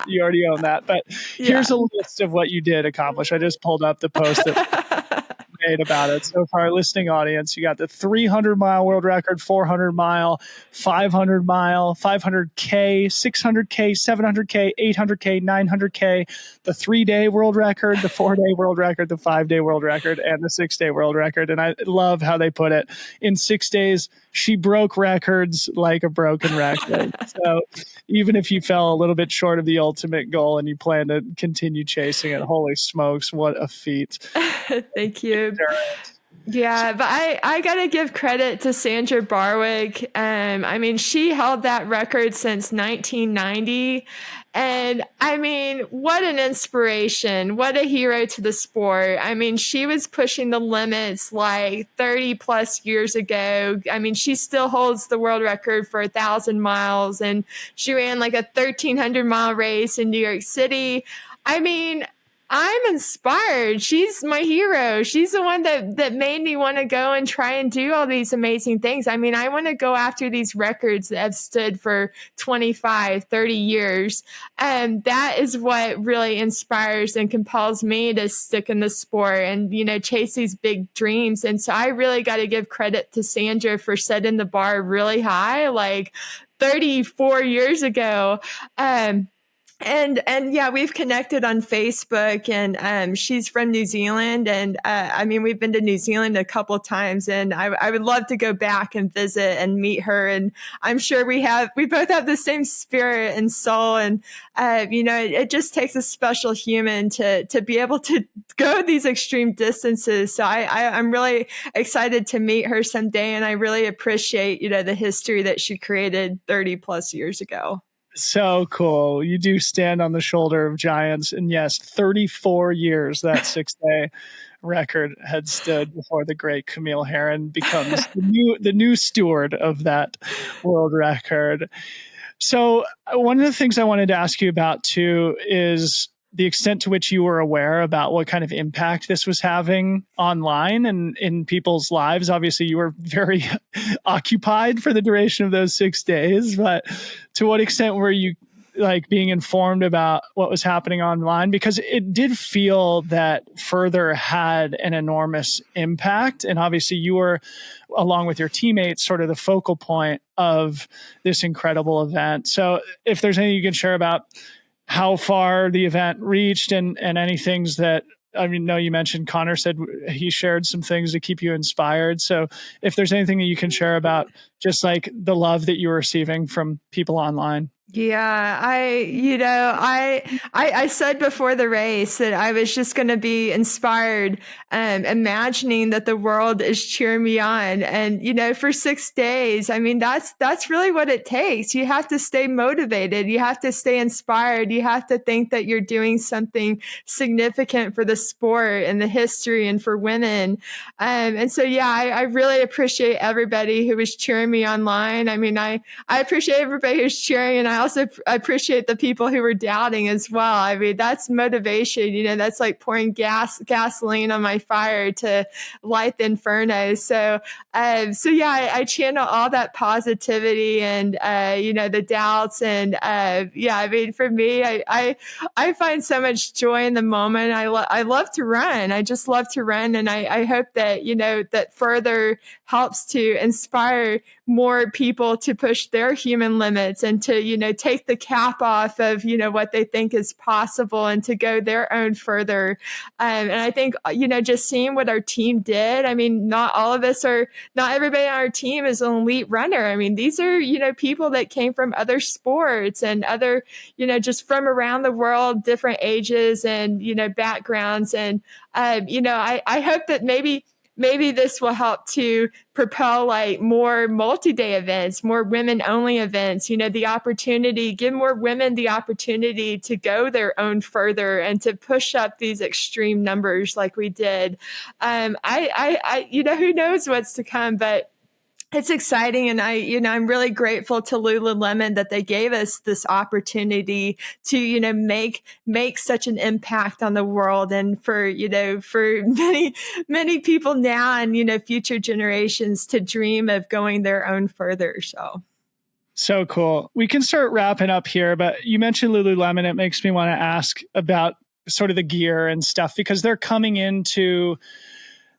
You already own that. But here's a list of what you did accomplish. I just pulled up the post that made about it. So for our listening audience, you got the 300-mile world record, 400-mile, 500-mile, 500K, 600K, 700K, 800K, 900K, the 3-day world record, the 4-day world record, the 5-day world record, and the 6-day world record. And I love how they put it. In 6 days, she broke records like a broken record. So even if you fell a little bit short of the ultimate goal and you plan to continue chasing it, holy smokes, what a feat. Thank you. Yeah, but I got to give credit to Sandra Barwick. I mean, she held that record since 1990. And I mean, what an inspiration. What a hero to the sport. I mean, she was pushing the limits like 30 plus years ago. I mean, she still holds the world record for 1,000 miles, and she ran like a 1,300-mile race in New York City. I mean, I'm inspired. She's my hero. She's the one that made me want to go and try and do all these amazing things. I mean, I want to go after these records that have stood for 25, 30 years. And that is what really inspires and compels me to stick in the sport and, chase these big dreams. And so I really got to give credit to Sandra for setting the bar really high, like 34 years ago. And yeah, we've connected on Facebook, and she's from New Zealand, and I mean, we've been to New Zealand a couple of times, and I would love to go back and visit and meet her. And I'm sure we both have the same spirit and soul, and it just takes a special human to be able to go these extreme distances. So I'm really excited to meet her someday, and I really appreciate the history that she created 30 plus years ago. So cool. You do stand on the shoulder of giants. And yes, 34 years that 6-day record had stood before the great Camille Herron becomes the new steward of that world record. So one of the things I wanted to ask you about too is the extent to which you were aware about what kind of impact this was having online and in people's lives. Obviously, you were very occupied for the duration of those 6 days, but to what extent were you being informed about what was happening online? Because it did feel that Further had an enormous impact. And obviously you were, along with your teammates, sort of the focal point of this incredible event. So if there's anything you can share about how far the event reached and any things that, you mentioned Connor said he shared some things to keep you inspired. So if there's anything that you can share about just the love that you were receiving from people online. Yeah, I said before the race that I was just going to be inspired, imagining that the world is cheering me on. And, for 6 days, I mean, that's really what it takes. You have to stay motivated. You have to stay inspired. You have to think that you're doing something significant for the sport and the history and for women. And so, yeah, I really appreciate everybody who was cheering me online. I mean, I appreciate everybody who's cheering, and I also appreciate the people who were doubting as well. I mean, that's motivation, that's like pouring gasoline on my fire to light the inferno. So yeah, I channel all that positivity and, the doubts. And, yeah, I mean, for me, I find so much joy in the moment. I love to run. I just love to run. And I hope that, that Further helps to inspire more people to push their human limits and to, take the cap off of, what they think is possible and to go their own further. And I think, just seeing what our team did, I mean, not everybody on our team is an elite runner. I mean, these are, people that came from other sports and other, just from around the world, different ages and, backgrounds. And, I hope that maybe this will help to propel more multi-day events, more women-only events, the opportunity, give more women the opportunity to go their own further and to push up these extreme numbers like we did. Who knows what's to come, but it's exciting. And I'm really grateful to Lululemon that they gave us this opportunity to, make such an impact on the world and for many, many people now and, future generations to dream of going their own further. So cool. We can start wrapping up here, but you mentioned Lululemon. It makes me want to ask about sort of the gear and stuff because they're coming into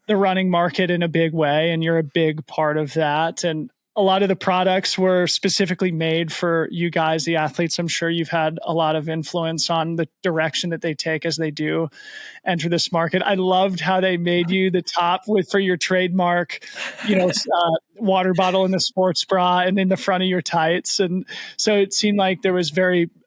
the running market in a big way, and you're a big part of that. And a lot of the products were specifically made for you guys, the athletes. I'm sure you've had a lot of influence on the direction that they take as they do enter this market. I loved how they made you the top for your trademark, water bottle in the sports bra and in the front of your tights. And so it seemed like there was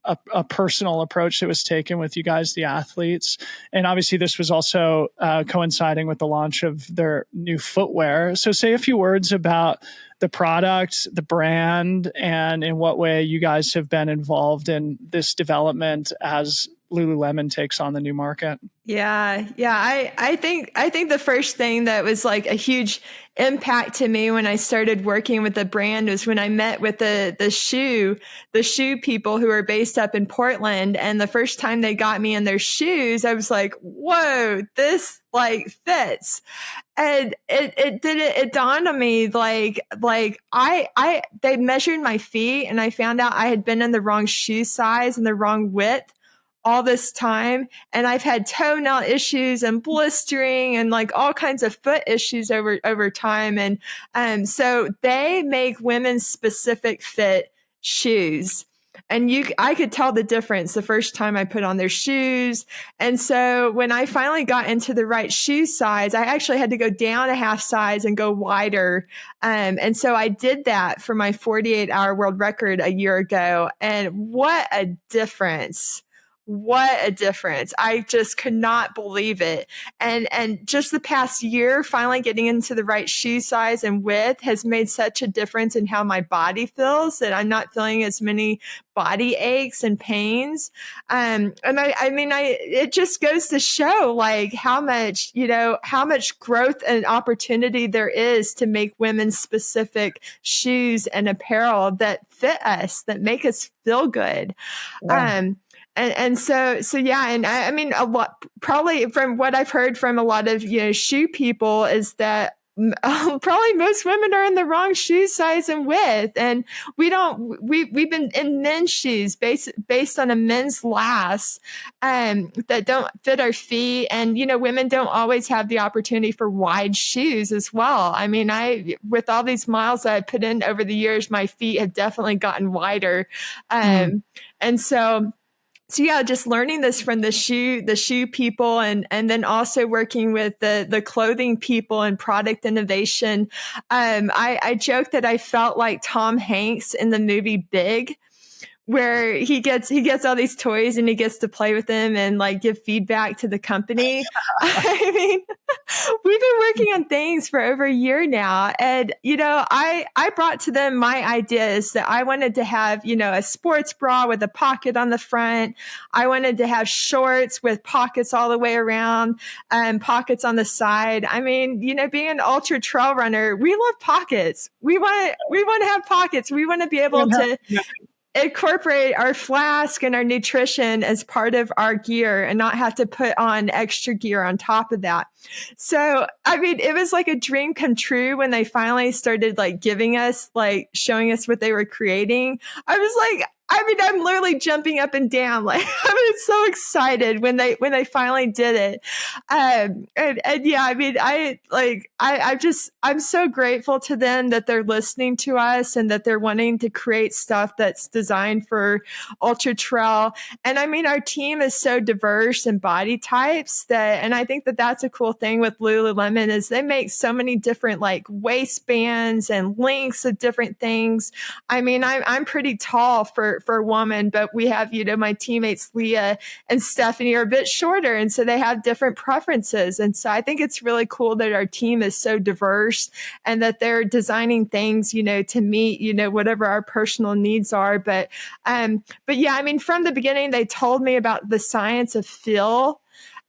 a personal approach that was taken with you guys, the athletes. And obviously this was also coinciding with the launch of their new footwear. So say a few words about the product, the brand, and in what way you guys have been involved in this development as Lululemon takes on the new market. Yeah. I think the first thing that was like a huge impact to me when I started working with the brand was when I met with the shoe people who are based up in Portland. And the first time they got me in their shoes, I was like, whoa, this like fits. And it dawned on me they measured my feet and I found out I had been in the wrong shoe size and the wrong width all this time. And I've had toenail issues and blistering and like all kinds of foot issues over time. And so they make women's specific fit shoes. And I could tell the difference the first time I put on their shoes. And so when I finally got into the right shoe size, I actually had to go down a half size and go wider. And so I did that for my 48-hour world record a year ago. And what a difference. What a difference. I just could not believe it. And just the past year, finally getting into the right shoe size and width has made such a difference in how my body feels that I'm not feeling as many body aches and pains. And it just goes to show like how much growth and opportunity there is to make women's specific shoes and apparel that fit us, that make us feel good. Yeah. And so yeah, and I mean, a lot, probably from what I've heard from a lot of, shoe people is that probably most women are in the wrong shoe size and width. And we've been in men's shoes based on a men's last, that don't fit our feet. And, women don't always have the opportunity for wide shoes as well. I mean, with all these miles that I put in over the years, my feet have definitely gotten wider. And so yeah, just learning this from the shoe people and then also working with the clothing people and product innovation. I joke that I felt like Tom Hanks in the movie Big, where he gets all these toys and he gets to play with them and like give feedback to the company. I mean, we've been working on things for over a year now. And, I brought to them my ideas that I wanted to have, a sports bra with a pocket on the front. I wanted to have shorts with pockets all the way around and pockets on the side. I mean, being an ultra trail runner, we love pockets. We want to have pockets. We want to be able to incorporate our flask and our nutrition as part of our gear and not have to put on extra gear on top of that. So, I mean, it was like a dream come true when they finally started like showing us what they were creating. I was like, I'm literally jumping up and down. Like, I was so excited when they finally did it. And yeah, I mean, I'm so grateful to them that they're listening to us and that they're wanting to create stuff that's designed for ultra trail. And I mean, our team is so diverse in body types and I think that that's a cool thing with Lululemon is they make so many different like waistbands and lengths of different things. I mean, I'm pretty tall for a woman, but we have, my teammates, Leah and Stephanie are a bit shorter. And so they have different preferences. And so I think it's really cool that our team is so diverse and that they're designing things, to meet, whatever our personal needs are. But yeah, I mean, from the beginning, they told me about the science of feel.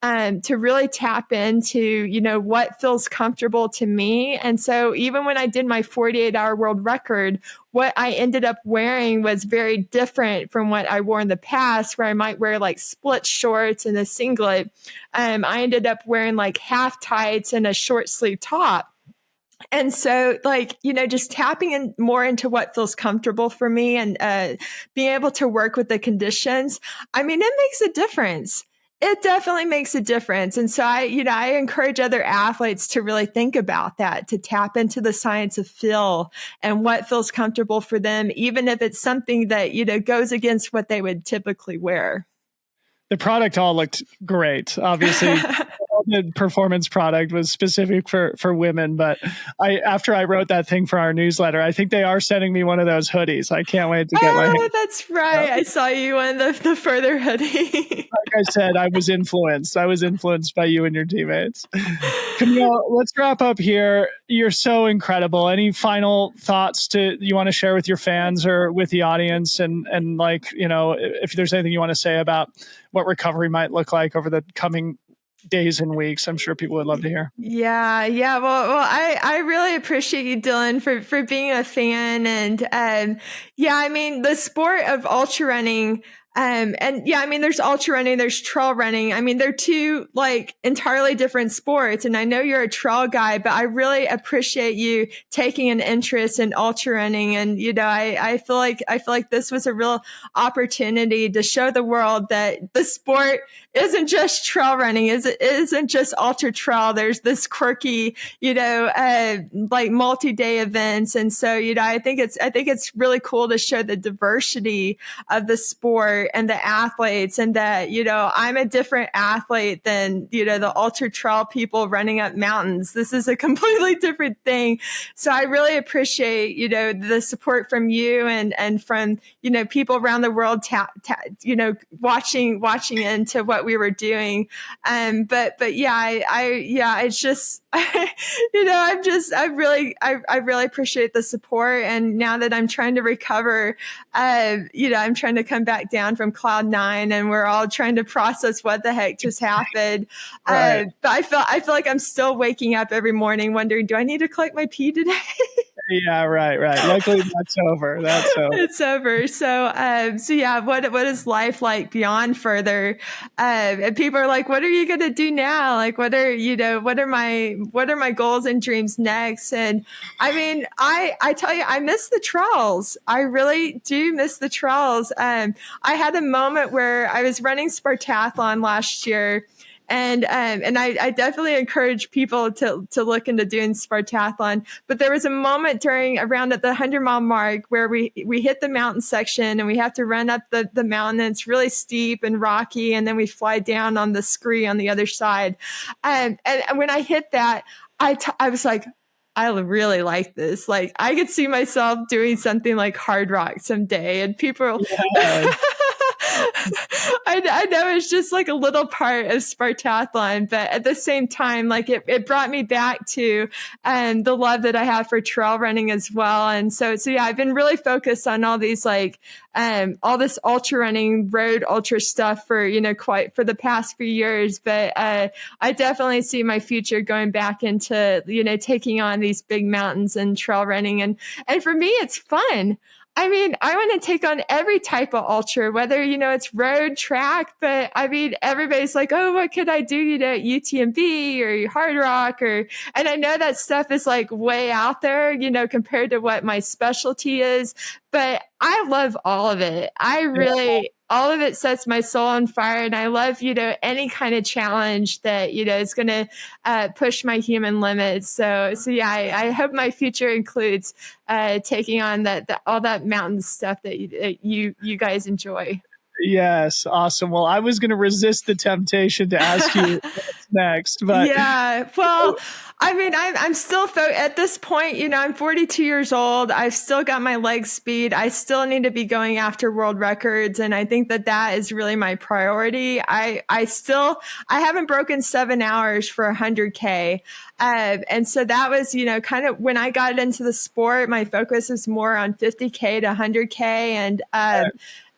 To really tap into, what feels comfortable to me. And so even when I did my 48-hour world record, what I ended up wearing was very different from what I wore in the past, where I might wear like split shorts and a singlet. I ended up wearing like half tights and a short sleeve top. And so just tapping in more into what feels comfortable for me and being able to work with the conditions. I mean, it makes a difference. It definitely makes a difference. And so I encourage other athletes to really think about that, to tap into the science of feel and what feels comfortable for them, even if it's something that, goes against what they would typically wear. The product all looked great. Obviously, the performance product was specific for women, but after I wrote that thing for our newsletter, I think they are sending me one of those hoodies. I can't wait to get my hands. That's right. I saw you on the further hoodie. Like I said, I was influenced. I was influenced by you and your teammates. Camille, let's wrap up here. You're so incredible. Any final thoughts you want to share with your fans or with the audience? And like, if there's anything you want to say about what recovery might look like over the coming days and weeks, I'm sure people would love to hear. Yeah. Well, I really appreciate you, Dylan, for being a fan. And the sport of ultra running. There's ultra running, there's trail running. I mean, they're two like entirely different sports. And I know you're a trail guy, but I really appreciate you taking an interest in ultra running. And, I feel like this was a real opportunity to show the world that the sport isn't just trail running, isn't just ultra trail. There's this quirky, like multi-day events. And so, I think it's really cool to show the diversity of the sport and the athletes, and that, I'm a different athlete than, the ultra trail people running up mountains. This is a completely different thing. So I really appreciate, the support from you and from, people around the world, watching into what we were doing. But it's just, I really appreciate the support. And now that I'm trying to recover, I'm trying to come back down from cloud 9, and we're all trying to process what the heck just happened. Right. But I feel like I'm still waking up every morning wondering, do I need to collect my pee today? Yeah, right. Luckily, that's over. It's over. So what is life like beyond further? And people are like, what are you going to do now? Like, what are my goals and dreams next? And I mean, I tell you, I miss the trails. I really do miss the trails. I had a moment where I was running Spartathlon last year. And I definitely encourage people to look into doing Spartathlon. But there was a moment around at the 100-mile mark where we hit the mountain section, and we have to run up the mountain, and it's really steep and rocky, and then we fly down on the scree on the other side. And when I hit that, I was like, I really like this. Like, I could see myself doing something like hard rock someday, and people. Yeah. I know it's just like a little part of Spartathlon, but at the same time, like it brought me back to the love that I have for trail running as well. And so yeah, I've been really focused on all these all this ultra running, road ultra stuff for the past few years. But I definitely see my future going back into taking on these big mountains and trail running, and for me, it's fun. I mean, I want to take on every type of ultra, whether, it's road, track, but I mean, everybody's like, oh, what could I do, UTMB or hard rock, and I know that stuff is like way out there, compared to what my specialty is, but I love all of it. All of it sets my soul on fire. And I love, any kind of challenge that, is going to push my human limits. So yeah, I hope my future includes taking on all that mountain stuff that you guys enjoy. Yes. Awesome. Well, I was going to resist the temptation to ask you what's next, but yeah, well, I mean, I'm still at this point, I'm 42 years old. I've still got my leg speed. I still need to be going after world records. And I think that is really my priority. I haven't broken 7 hours for 100K. And so that was, kind of when I got into the sport, my focus was more on 50K to 100K.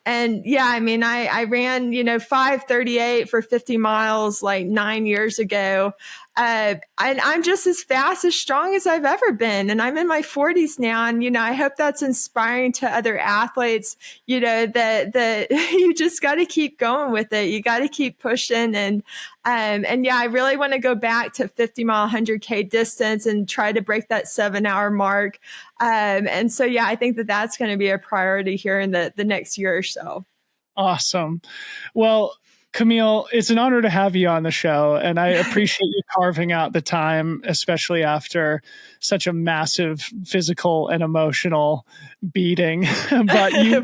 And yeah, I mean, I ran, 5:38 for 50 miles like 9 years ago. And I'm just as fast, as strong as I've ever been. And I'm in my 40s now. And, I hope that's inspiring to other athletes, that you just got to keep going with it. You got to keep pushing. And yeah, I really want to go back to 50-mile, 100K distance and try to break that 7-hour mark. And so, yeah, I think that's going to be a priority here in the next year or so. Awesome. Well, Camille, it's an honor to have you on the show, and I appreciate you carving out the time, especially after such a massive physical and emotional beating. But you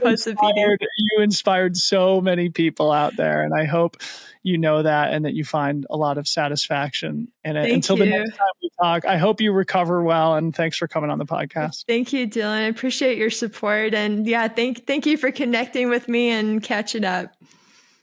inspired so many people out there, and I hope you know that and that you find a lot of satisfaction in it. Thank Until you. the next time we talk, I hope you recover well, and thanks for coming on the podcast. Thank you, Dylan. I appreciate your support. And yeah, thank you for connecting with me and catching up.